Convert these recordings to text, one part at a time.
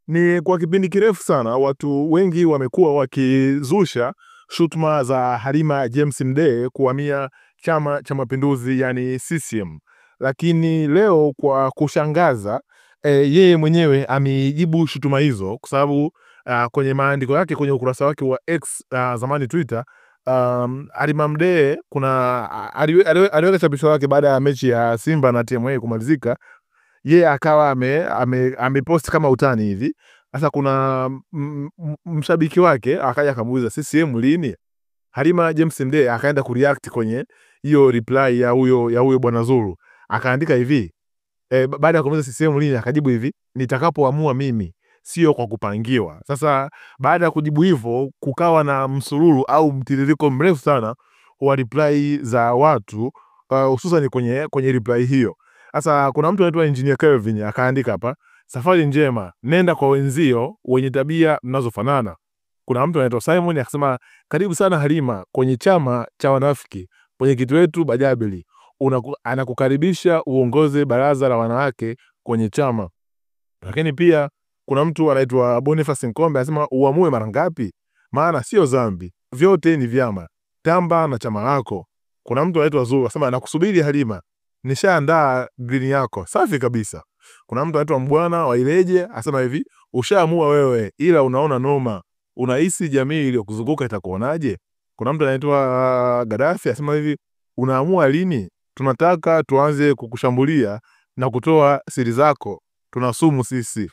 Ni kwa kipindi kirefu sana watu wengi wamekuwa wakizusha shutuma za Halima James Mdee kuhamia Chama cha Mapinduzi yani CCM. Lakini leo kwa kushangaza yeye mwenyewe amejibu shutuma hizo kwa sababu kwenye maandiko yake kwenye ukurasa wake wa X, zamani Twitter, Halima Mdee aliweka chapisho lake baada ya mechi ya Simba na TMA kumalizika. Yeye akawa amepost kama utani hivi. Sasa kuna mshabiki wake akaja akamuuliza CCM lini? Halima James Mdee akaenda kureact kwenye hiyo reply ya huyo bwana Zuru. Akaandika hivi, baada ya kumuuliza CCM lini akajibu hivi, nitakapoamua mimi, sio kwa kupangiwa. Sasa baada ya kujibu hivyo kukawa na msururu au mtiririko mrefu sana wa reply za watu, hususan kwenye reply hiyo. Sasa kuna mtu anaitwa Engineer Kelvin akaandika hapa, safari njema, nenda kwa wenzio wenye tabia mnazofanana. Kuna mtu anaitwa Simon akasema, karibu sana Halima kwenye chama cha wanafiki, mwenyekiti wetu Bajabili anakukaribisha uongoze baraza la wanawake kwenye chama. Lakini pia kuna mtu anaitwa Boniface Nkombe anasema, uamue mara ngapi, maana sio dhambi, vyote ni vyama, tamba na chama lako. Kuna mtu anaitwa Zuru anasema, nakusubiri Halima, nishaandaa green yako safi kabisa. Kuna mtu anaitwa Mbwana wa Ileje asema hivi, ushaamua wewe ila unaona noma, unahisi jamii iliyokuzunguka itakuonaje? Kuna mtu anaitwa Gaddafi asema hivi, unaamua lini? Tunataka tuanze kukushambulia na kutoa siri zako, tunasumu sisi.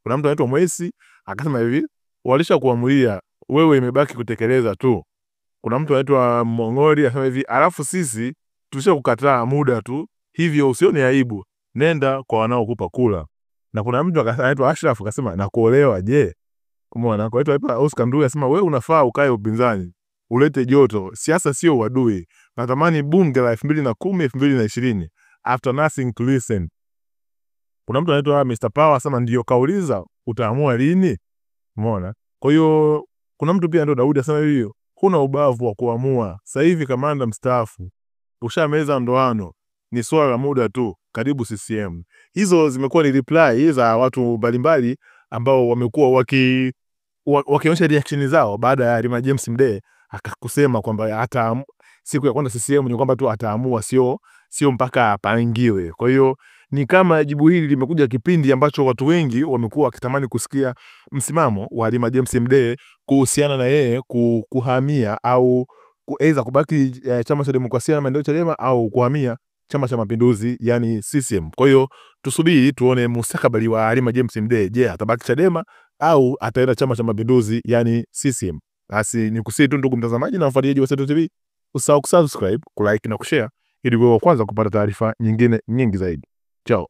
Kuna mtu anaitwa Mwesi akasema hivi, walisha kuamulia, wewe imebaki kutekeleza tu. Kuna mtu anaitwa Mongori asema hivi, alafu sisi tulishakukataa muda tu, hivyo usione aibu, nenda kwa wanaokupa kula. Na kuna mtu anaitwa Ashraf akasema, na kuolewa je? Umeona? Kwa hiyo hapa Oscar Ndui asema, wewe unafaa ukae upinzani, ulete joto, siasa sio uadui. Natamani bunge la 2010 2020, after nothing to listen. Kuna mtu anaitwa Mr Power asema, ndio kauliza utaamua lini? Umeona? Kwa hiyo kuna mtu pia ndo Daudi asema hiyo, huna ubavu wa kuamua, sasa hivi kamanda mstaafu, ushameza ndoano, ni swala la muda tu, karibu CCM. Hizo zimekuwa ni reply za watu mbalimbali ambao wamekuwa wakionyesha reaction zao baada ya Halima James Mdee akakusema kwamba hata siku ya kwanza CCM ni kwamba tu ataamua, sio mpaka apangiwe. Kwa hiyo ni kama jibu hili limekuja kipindi ambacho watu wengi wamekuwa wakitamani kusikia msimamo wa Halima James Mdee kuhusiana na yeye kuhamia au kuweza kubaki Chama cha Demokrasia na Maendeleo Chadema au kuhamia Chama cha Mapinduzi yani CCM. Kwa hiyo tusubiri tuone mustakabali wa Halima James Mdee. Je, atabaki Chadema au ataenda Chama cha Mapinduzi yani CCM? Basi nikusii tu ndugu mtazamaji na mfuatiliaji wa Seto TV, usahau kusubscribe, kulike na kushare ili uwe wa kwanza kupata taarifa nyingine nyingi zaidi. Ciao.